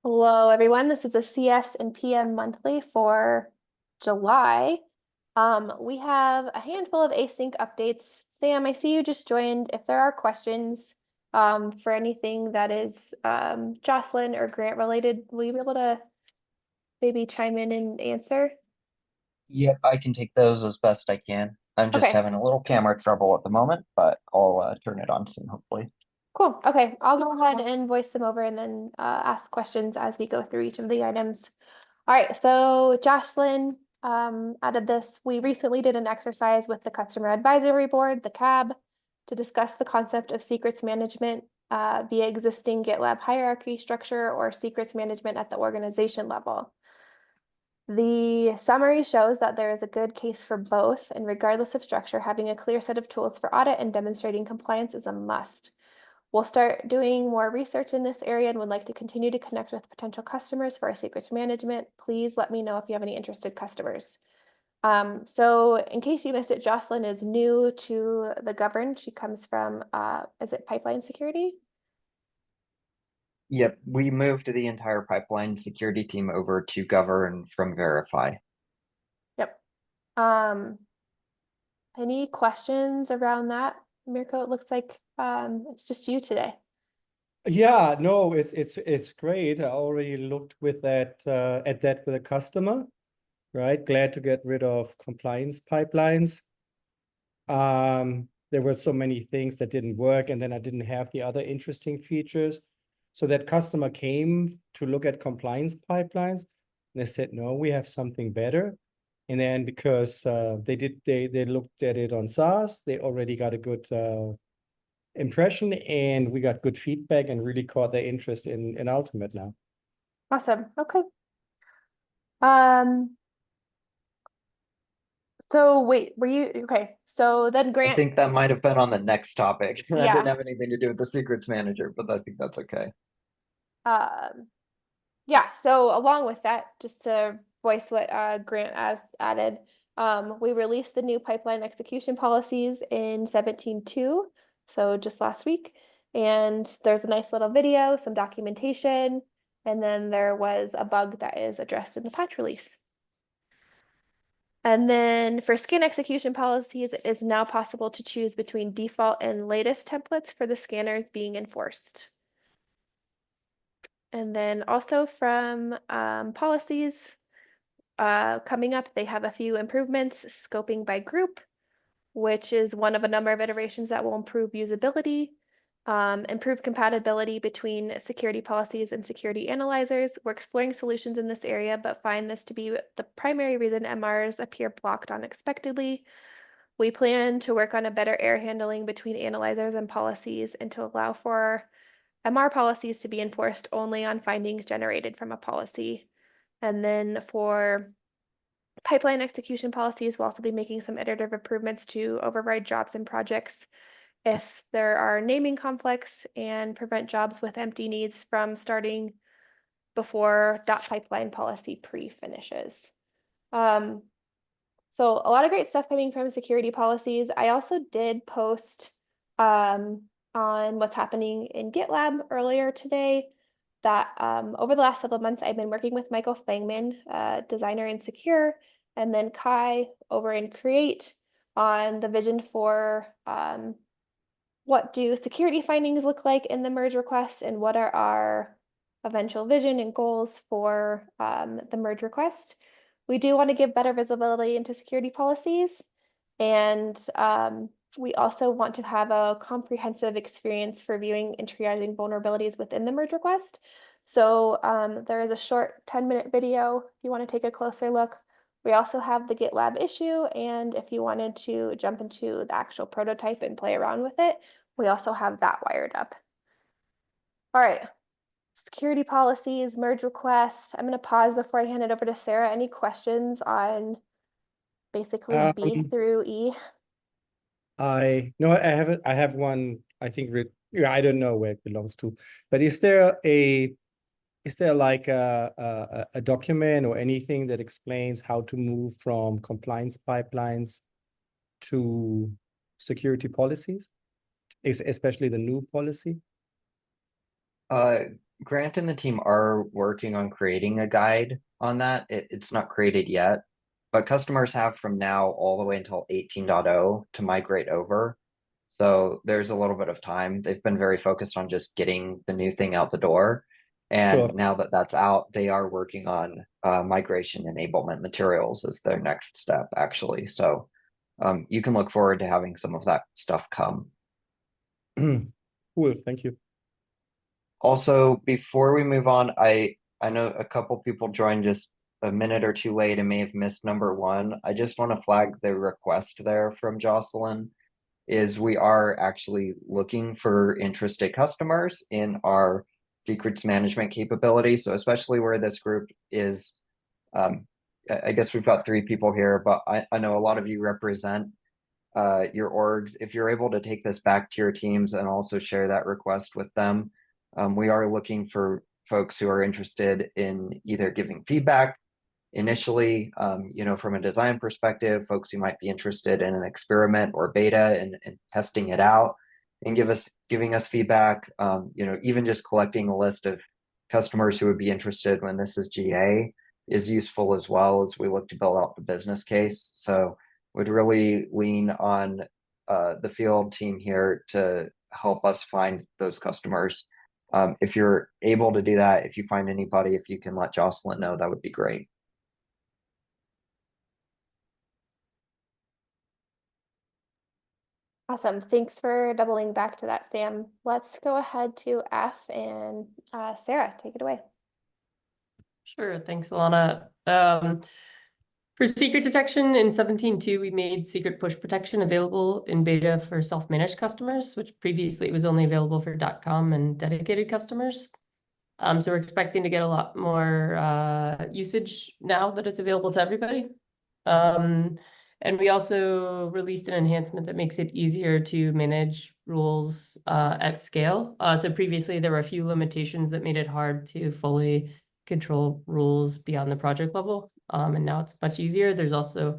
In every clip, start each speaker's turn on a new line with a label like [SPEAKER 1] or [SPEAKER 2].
[SPEAKER 1] Hello, everyone. This is the CS and PM monthly for July. We have a handful of async updates. Sam, I see you just joined. If there are questions for anything that is Jocelyn or Grant related, will you be able to maybe chime in and answer?
[SPEAKER 2] Yep, I can take those as best I can. I'm just
[SPEAKER 1] Okay,
[SPEAKER 2] having a little camera trouble at the moment, but I'll turn it on soon, hopefully.
[SPEAKER 1] cool. Okay, I'll go ahead and voice them over and then ask questions as we go through each of the items. All right, so Jocelyn added this. We recently did an exercise with the Customer Advisory Board, the CAB, to discuss the concept of secrets management via existing GitLab hierarchy structure or secrets management at the organization level. The summary shows that there is a good case for both, and regardless of structure, having a clear set of tools for audit and demonstrating compliance is a must. We'll start doing more research in this area and would like to continue to connect with potential customers for our secrets management. Please let me know if you have any interested customers. So in case you missed it, Jocelyn is new to the Govern. She comes from, is it pipeline security?
[SPEAKER 2] Yep, we moved the entire pipeline security team over to govern from Verify.
[SPEAKER 1] Yep. Um, any questions around that, Mirko? It looks like it's just you today.
[SPEAKER 3] Yeah, no, it's great. I already looked with that at that with a customer, right? Glad to get rid of compliance pipelines. There were so many things that didn't work, and then I didn't have the other interesting features. So that customer came to look at compliance pipelines, and they said, no, we have something better. And then because they looked at it on SaaS, they already got a good impression, and we got good feedback and really caught their interest in Ultimate now.
[SPEAKER 1] Awesome. Okay. Um, so wait, were you okay? So then
[SPEAKER 2] I
[SPEAKER 1] Grant,
[SPEAKER 2] think that might have been on the next topic. That didn't
[SPEAKER 1] yeah.
[SPEAKER 2] have anything to do with the secrets manager, but I think that's okay.
[SPEAKER 1] Um, yeah, so along with that, just to voice what Grant added, we released the new pipeline execution policies in 17.2, so just last week. And there's a nice little video, some documentation, and then there was a bug that is addressed in the patch release. And then for scan execution policies, it is now possible to choose between default and latest templates for the scanners being enforced. And then also from policies coming up, they have a few improvements, scoping by group, which is one of a number of iterations that will improve usability, improve compatibility between security policies and security analyzers. We're exploring solutions in this area, but find this to be the primary reason MRs appear blocked unexpectedly. We plan to work on a better error handling between analyzers and policies and to allow for MR policies to be enforced only on findings generated from a policy. And then for pipeline execution policies, we'll also be making some iterative improvements to override jobs and projects if there are naming conflicts and prevent jobs with empty needs from starting before .pipeline policy pre-finishes. So a lot of great stuff coming from security policies. I also did post on what's happening in GitLab earlier today that over the last several months, I've been working with Michael Flangman, designer in Secure, and then Kai over in Create on the vision for what do security findings look like in the merge request and what are our eventual vision and goals for the merge request. We do want to give better visibility into security policies, and we also want to have a comprehensive experience for viewing and triaging vulnerabilities within the merge request. So there is a short 10-minute video if you want to take a closer look. We also have the GitLab issue, and if you wanted to jump into the actual prototype and play around with it, we also have that wired up. All right, security policies, merge request. I'm going to pause before I hand it over to Sarah. Any questions on basically B
[SPEAKER 3] Um,
[SPEAKER 1] through E?
[SPEAKER 3] I have one. I think yeah, I don't know where it belongs to, but is there like a document or anything that explains how to move from compliance pipelines to security policies, especially the new policy?
[SPEAKER 2] Grant and the team are working on creating a guide on that. It's not created yet, but customers have from now all the way until 18.0 to migrate over. So there's a little bit of time. They've been very focused on just getting the new thing out the door. And
[SPEAKER 3] Sure.
[SPEAKER 2] now that that's out, they are working on migration enablement materials as their next step, actually. So you can look forward to having some of that stuff come.
[SPEAKER 3] Cool, thank you.
[SPEAKER 2] Also, before we move on, I know a couple people joined just a minute or two late and may have missed number one. I just want to flag the request there from Jocelyn is we are actually looking for interested customers in our secrets management capability. So especially where this group is, I guess we've got 3 people here, but I know a lot of you represent your orgs. If you're able to take this back to your teams and also share that request with them, we are looking for folks who are interested in either giving feedback initially, from a design perspective, folks who might be interested in an experiment or beta and testing it out and giving us feedback, even just collecting a list of customers who would be interested when this is GA is useful as well as we look to build out the business case. So would really lean on the field team here to help us find those customers. If you're able to do that, if you find anybody, if you can let Jocelyn know, that would be great.
[SPEAKER 1] Awesome. Thanks for doubling back to that, Sam. Let's go ahead to F and Sarah, take it away.
[SPEAKER 4] Sure, thanks, Alana. For secret detection in 17.2, we made secret push protection available in beta for self-managed customers, which previously it was only available for .com and dedicated customers. So we're expecting to get a lot more usage now that it's available to everybody. And we also released an enhancement that makes it easier to manage rules at scale. So previously there were a few limitations that made it hard to fully control rules beyond the project level. And now it's much easier. There's also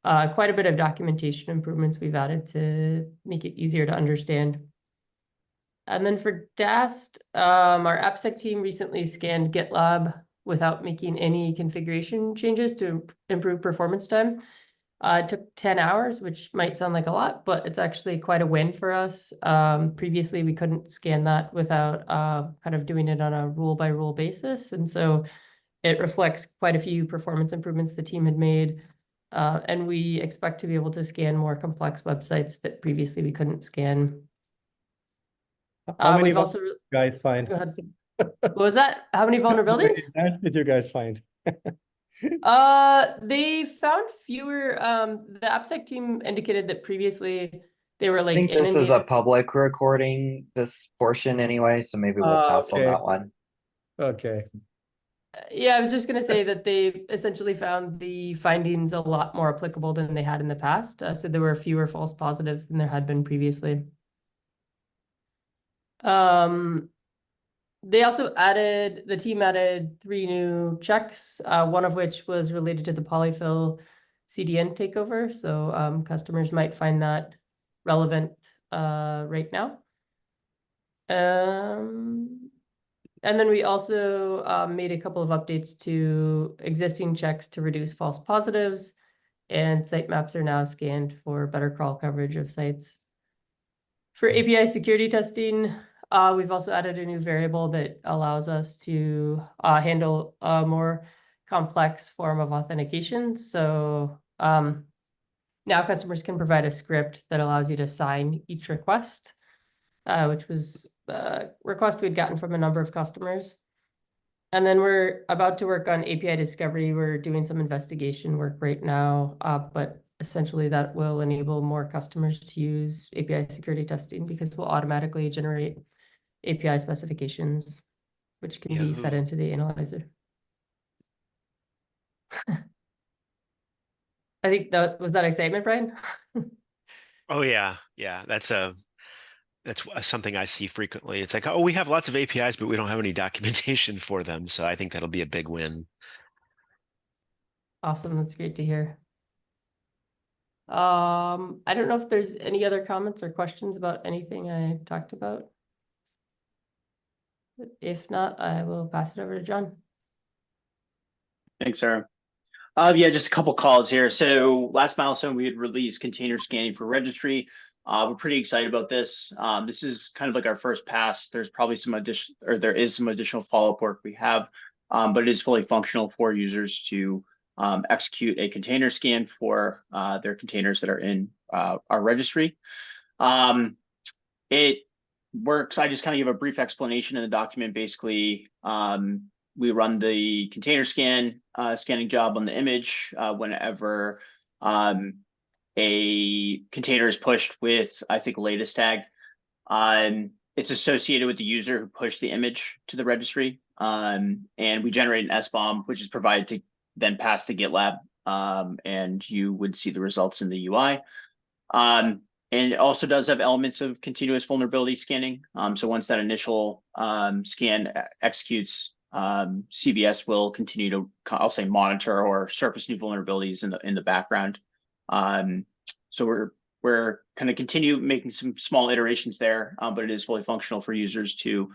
[SPEAKER 4] quite a bit of documentation improvements we've added to make it easier to understand. And then for DAST, our AppSec team recently scanned GitLab without making any configuration changes to improve performance time. It took 10 hours, which might sound like a lot, but it's actually quite a win for us. Previously, we couldn't scan that without kind of doing it on a rule-by-rule basis. And so it reflects quite a few performance improvements the team had made. And we expect to be able to scan more complex websites that previously we couldn't scan.
[SPEAKER 3] How many
[SPEAKER 4] We've also
[SPEAKER 3] guys find?
[SPEAKER 4] Go ahead. What was that? How many vulnerabilities?
[SPEAKER 3] How many did you guys find?
[SPEAKER 4] They found fewer. The AppSec team indicated that previously they were
[SPEAKER 2] I
[SPEAKER 4] like
[SPEAKER 2] think this is a
[SPEAKER 4] inundated.
[SPEAKER 2] public recording, this portion anyway, so maybe we'll pass on
[SPEAKER 3] Okay.
[SPEAKER 2] that one.
[SPEAKER 3] Okay.
[SPEAKER 4] Yeah, I was just going to say that they essentially found the findings a lot more applicable than they had in the past. So there were fewer false positives than there had been previously. They also the team added 3 new checks, one of which was related to the polyfill CDN takeover. So customers might find that relevant right now. And then we also made a couple of updates to existing checks to reduce false positives, and sitemaps are now scanned for better crawl coverage of sites. For API security testing, we've also added a new variable that allows us to handle a more complex form of authentication. So now customers can provide a script that allows you to sign each request, which was a request we'd gotten from a number of customers. And then we're about to work on API discovery. We're doing some investigation work right now, but essentially that will enable more customers to use API security testing because we'll automatically generate API specifications, which can be fed into the analyzer. I think was that excitement, Brian?
[SPEAKER 5] Oh yeah, that's something I see frequently. It's like, oh, we have lots of APIs, but we don't have any documentation for them. So I think that'll be a big win.
[SPEAKER 4] Awesome, that's great to hear. I don't know if there's any other comments or questions about anything I talked about. If not, I will pass it over to John.
[SPEAKER 6] Thanks, Sarah. Yeah, just a couple calls here. So last milestone, we had released container scanning for registry. We're pretty excited about this. This is kind of like our first pass. There's probably some addition, or there is some additional follow-up work we have, but it is fully functional for users to execute a container scan for their containers that are in our registry. It works. I just kind of give a brief explanation in the document. Basically, we run the container scanning job on the image whenever a container is pushed with, I think, latest tag. It's associated with the user who pushed the image to the registry. And we generate an SBOM, which is provided to then pass to GitLab. And you would see the results in the UI. And it also does have elements of continuous vulnerability scanning. So once that initial scan executes, CVS will continue to, I'll say, monitor or surface new vulnerabilities in the background. So we're kind of continue making some small iterations there, but it is fully functional for users to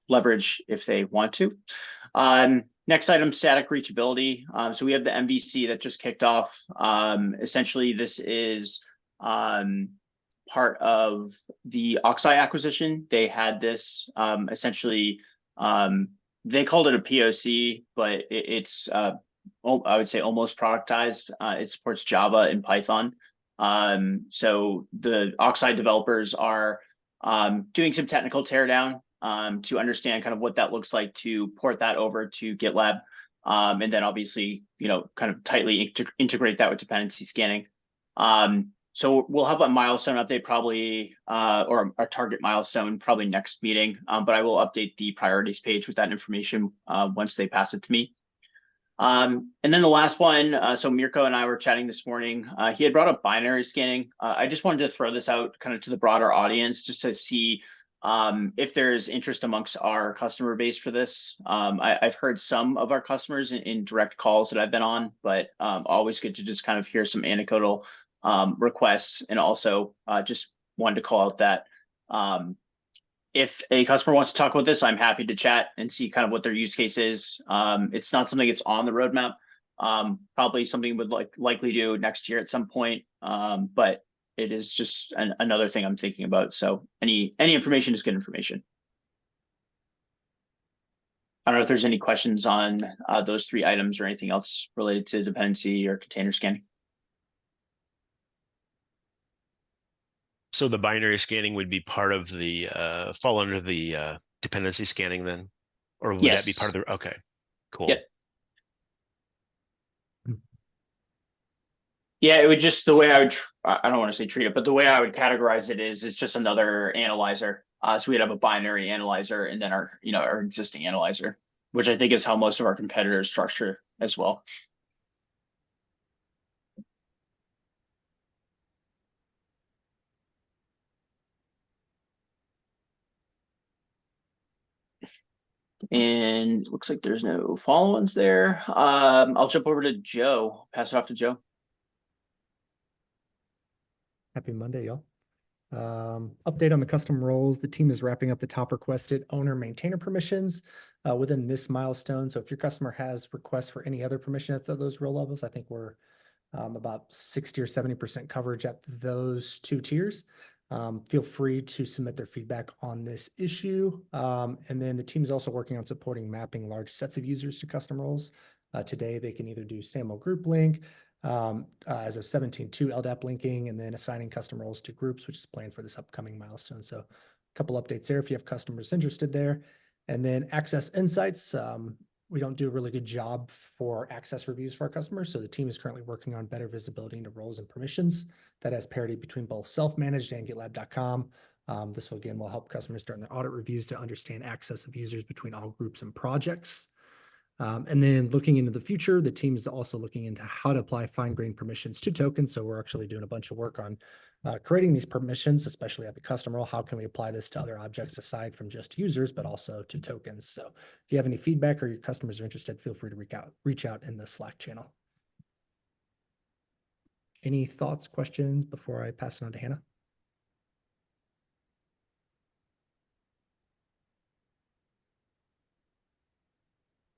[SPEAKER 6] leverage if they want to. Next item, static reachability. So we have the MVC that just kicked off. Essentially, this is part of the Oxeye acquisition. They had this essentially, they called it a POC, but it's I would say almost productized. It supports Java and Python. So the Oxeye developers are doing some technical teardown to understand kind of what that looks like to port that over to GitLab. And then obviously, kind of tightly integrate that with dependency scanning. So we'll have a milestone update probably, or our target milestone probably next meeting, but I will update the priorities page with that information once they pass it to me. And then the last one, so Mirko and I were chatting this morning. He had brought up binary scanning. I just wanted to throw this out kind of to the broader audience just to see if there's interest amongst our customer base for this. I've heard some of our customers in direct calls that I've been on, but always good to just kind of hear some anecdotal requests, and also just wanted to call out that if a customer wants to talk about this, I'm happy to chat and see kind of what their use case is. It's not something that's on the roadmap. Probably something would likely do next year at some point, but it is just another thing I'm thinking about. So any information is good information. I don't know if there's any questions on those 3 items or anything else related to dependency or container scanning.
[SPEAKER 5] So the binary scanning would be part of the fall under the dependency scanning then, or would that be part of the? Okay, cool.
[SPEAKER 6] Yep. Yeah, it would just, the way I would, I don't want to say treat it, but the way I would categorize it is it's just another analyzer. So we'd have a binary analyzer and then our existing analyzer, which I think is how most of our competitors structure as well. And it looks like there's no follow-ons there. I'll jump over to Joe, pass it off to Joe.
[SPEAKER 7] Happy Monday, y'all. Update on the custom roles. The team is wrapping up the top requested owner maintainer permissions within this milestone. So if your customer has requests for any other permissions at those role levels, I think we're about 60 or 70% coverage at those 2 tiers. Feel free to submit their feedback on this issue. And then the team is also working on supporting mapping large sets of users to custom roles. Today, they can either do SAML group link, as of 17.2 LDAP linking, and then assigning custom roles to groups, which is planned for this upcoming milestone. So a couple updates there if you have customers interested there. And then access insights. We don't do a really good job for access reviews for our customers. So the team is currently working on better visibility into roles and permissions that has parity between both self-managed and GitLab.com. This will again will help customers during their audit reviews to understand access of users between all groups and projects. And then looking into the future, the team is also looking into how to apply fine-grained permissions to tokens. So we're actually doing a bunch of work on creating these permissions, especially at the customer role. How can we apply this to other objects aside from just users, but also to tokens? So if you have any feedback or your customers are interested, feel free to reach out in the Slack channel. Any thoughts, questions before I pass it on to Hannah?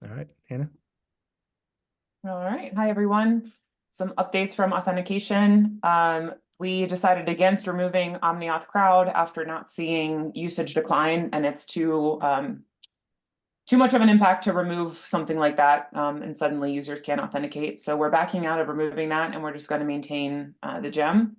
[SPEAKER 7] All right, Hannah.
[SPEAKER 8] All right. Hi, everyone. Some updates from authentication. We decided against removing OmniAuth Crowd after not seeing usage decline, and it's too much of an impact to remove something like that, and suddenly users can't authenticate. So we're backing out of removing that, and we're just going to maintain the gem.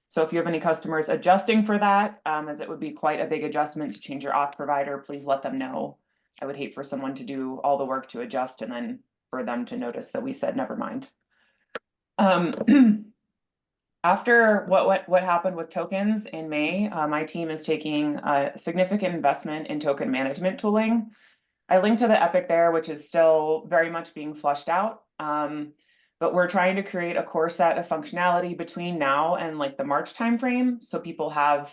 [SPEAKER 8] So if you have any customers adjusting for that, as it would be quite a big adjustment to change your auth provider, please let them know. I would hate for someone to do all the work to adjust and then for them to notice that we said never mind. After what happened with tokens in May, my team is taking a significant investment in token management tooling. I linked to the Epic there, which is still very much being flushed out. But we're trying to create a core set of functionality between now and like the March timeframe. So people have,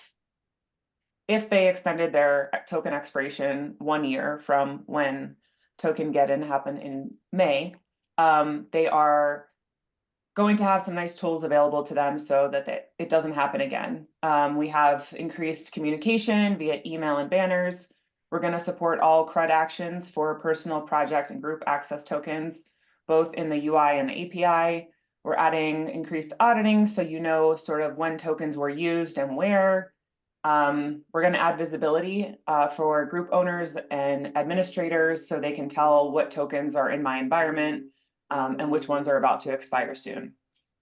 [SPEAKER 8] if they extended their token expiration 1 year from when token get-in happened in May, they are going to have some nice tools available to them so that it doesn't happen again. We have increased communication via email and banners. We're going to support all CRUD actions for personal, project, and group access tokens, both in the UI and the API. We're adding increased auditing so you know sort of when tokens were used and where. We're going to add visibility for group owners and administrators so they can tell what tokens are in my environment and which ones are about to expire soon.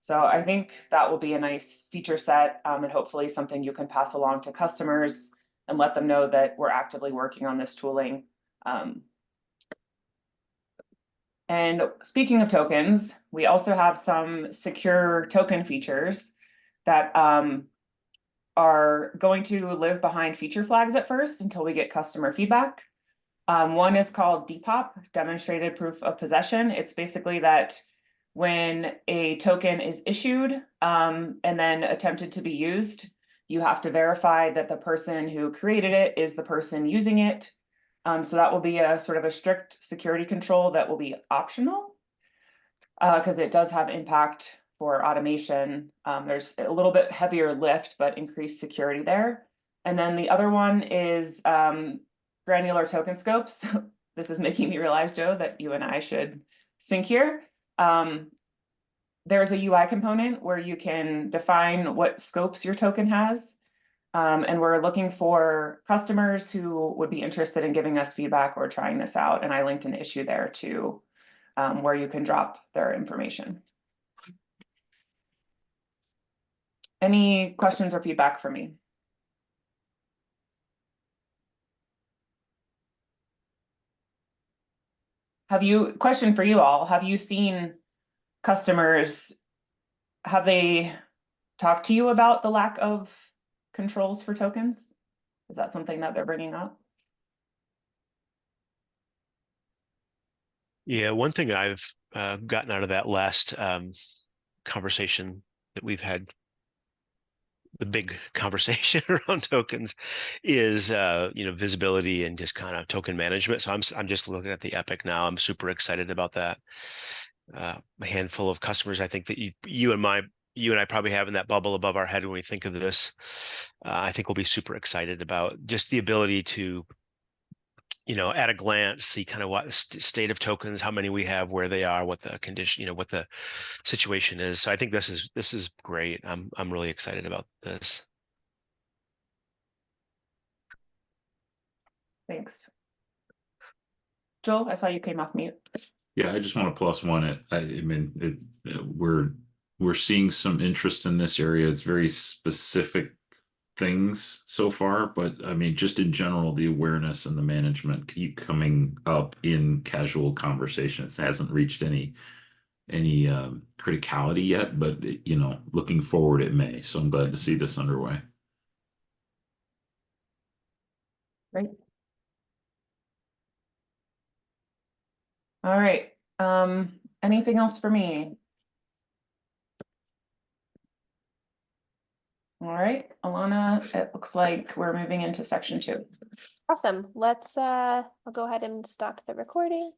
[SPEAKER 8] So I think that will be a nice feature set and hopefully something you can pass along to customers and let them know that we're actively working on this tooling. And speaking of tokens, we also have some secure token features that are going to live behind feature flags at first until we get customer feedback. One is called Depop, Demonstrated Proof of Possession. It's basically that when a token is issued and then attempted to be used, you have to verify that the person who created it is the person using it. So that will be a sort of a strict security control that will be optional because it does have impact for automation. There's a little bit heavier lift, but increased security there. And then the other one is granular token scopes. This is making me realize, Joe, that you and I should sync here. There's a UI component where you can define what scopes your token has. And we're looking for customers who would be interested in giving us feedback or trying this out. And I linked an issue there too, where you can drop their information. Any questions or feedback for me? Question for you all, have you seen customers, have they talked to you about the lack of controls for tokens? Is that something that they're bringing up?
[SPEAKER 5] Yeah, one thing I've gotten out of that last conversation that we've had, the big conversation around tokens, is visibility and just kind of token management. So I'm just looking at the Epic now. I'm super excited about that. A handful of customers, I think that you and I probably have in that bubble above our head when we think of this. I think we'll be super excited about just the ability to, at a glance, see kind of what state of tokens, how many we have, where they are, what the condition, what the situation is. So I think this is great. I'm really excited about this.
[SPEAKER 8] Thanks. Joel, I saw you came off mute.
[SPEAKER 9] Yeah, I just want to plus one it. I mean, we're seeing some interest in this area. It's very specific things so far, but I mean, just in general, the awareness and the management keep coming up in casual conversations. It hasn't reached any criticality yet, but looking forward, it may. So I'm glad to see this underway.
[SPEAKER 8] Great. All right. Anything else for me? All right, Alana, it looks like we're moving into section 2.
[SPEAKER 1] Awesome. Let's I'll go ahead and stop the recording.